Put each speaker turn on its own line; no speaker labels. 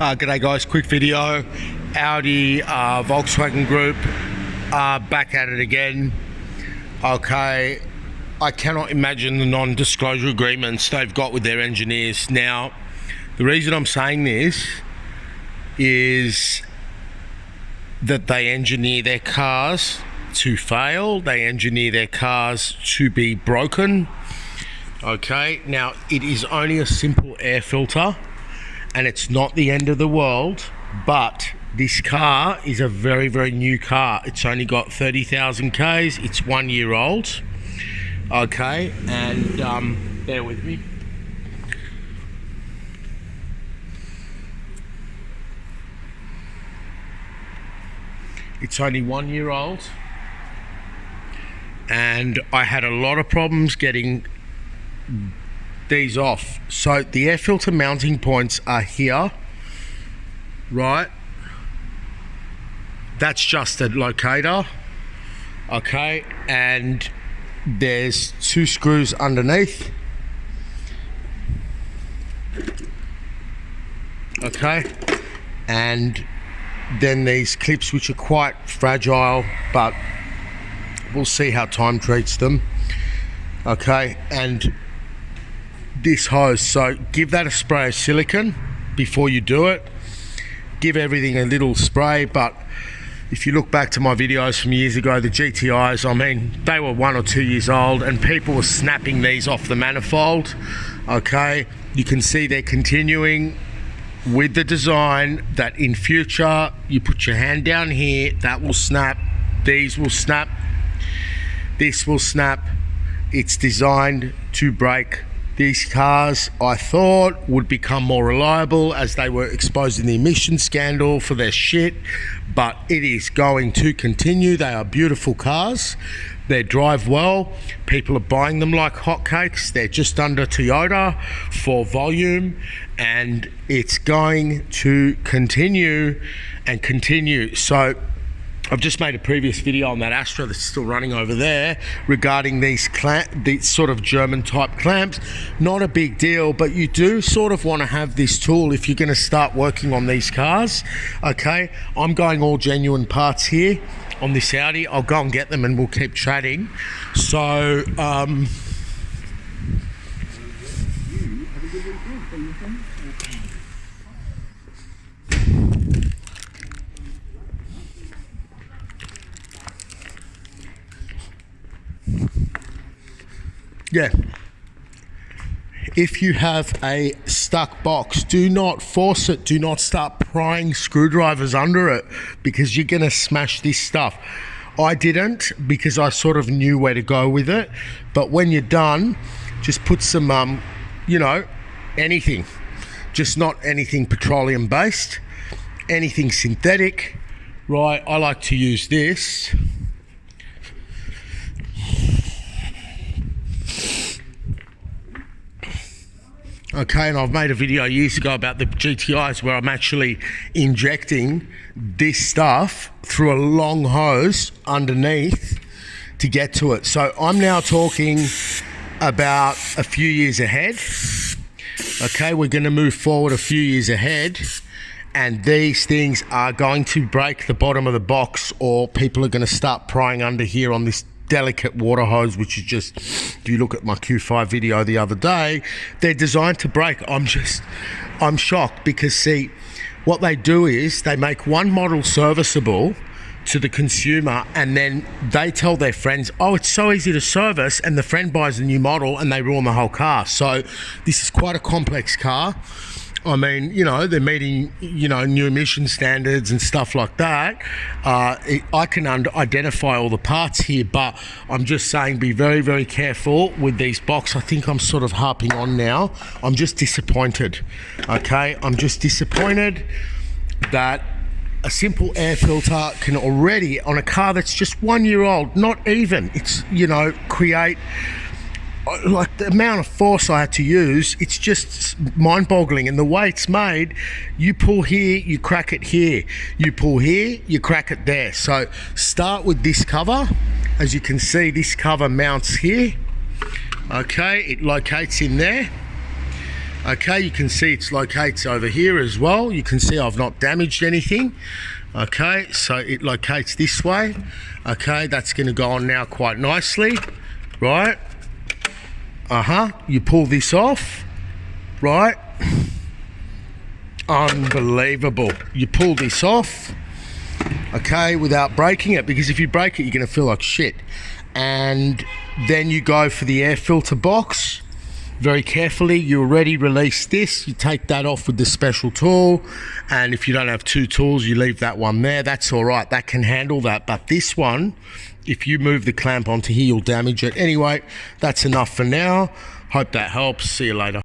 G'day guys, quick video. Audi Volkswagen Group back at it again. Okay, I cannot imagine the non-disclosure agreements they've got with their engineers. Now, the reason I'm saying this is that they engineer their cars to fail. They engineer their cars to be broken. Okay, now it is only a simple air filter and it's not the end of the world, but this car is a very, very new car. It's only got 30,000 Ks. It's 1 year old. Okay, and bear with me. It's only 1 year old, and I had a lot of problems getting these off. So the air filter mounting points are here, right? That's just a locator, okay, and there's 2 screws underneath, okay, and then these clips which are quite fragile, but we'll see how time treats them. Okay, and this hose, so give that a spray of silicone before you do it. Give everything a little spray, but if you look back to my videos from years ago, the GTIs, I mean, they were 1 or 2 years old and people were snapping these off the manifold. Okay, you can see they're continuing with the design that in future you put your hand down here, that will snap, these will snap, this will snap. It's designed to break. These cars, I thought, would become more reliable as they were exposed in the emission scandal for their shit, but it is going to continue. They are beautiful cars. They drive well. People are buying them like hotcakes. They're just under Toyota for volume, and it's going to continue and continue. So I've just made a previous video on that Astra that's still running over there regarding these sort of German type clamps. Not a big deal, but you do sort of want to have this tool if you're going to start working on these cars. Okay, I'm going all genuine parts here on this Audi. I'll go and get them and we'll keep chatting. So yeah, if you have a stuck box, do not force it. Do not start prying screwdrivers under it because you're going to smash this stuff. I didn't because I sort of knew where to go with it. But when you're done, just put some, you know, anything. Just not anything petroleum based, anything synthetic, right? I like to use this. Okay, and I've made a video years ago about the GTIs where I'm actually injecting this stuff through a long hose underneath to get to it. So I'm now talking about a few years ahead. Okay, we're going to move forward a few years ahead, and these things are going to break the bottom of the box, or people are going to start prying under here on this delicate water hose, which is just, if you look at my Q5 video the other day, they're designed to break. I'm shocked because, see, what they do is they make one model serviceable to the consumer, and then they tell their friends, oh, it's so easy to service, and the friend buys a new model and they ruin the whole car. So this is quite a complex car. I mean, you know, they're meeting, you know, new emission standards and stuff like that. I can identify all the parts here, but I'm just saying be very, very careful with these boxes. I think I'm sort of harping on now. I'm just disappointed, okay? I'm just disappointed that a simple air filter can already, on a car that's just 1 year old, not even, it's, you know, create, like the amount of force I had to use, it's just mind-boggling. And the way it's made, you pull here, you crack it here, you pull here, you crack it there. So start with this cover. As you can see, this cover mounts here. Okay, it locates in there. Okay, you can see it locates over here as well. You can see I've not damaged anything. Okay, so it locates this way. Okay, that's going to go on now quite nicely, right? You pull this off, right? Unbelievable. You pull this off, okay, without breaking it, because if you break it, you're going to feel like shit. And then you go for the air filter box. Very carefully, you already release this, you take that off with the special tool, and if you don't have two tools, you leave that one there. That's all right, that can handle that. But this one, if you move the clamp onto here, you'll damage it. Anyway, that's enough for now. Hope that helps. See you later.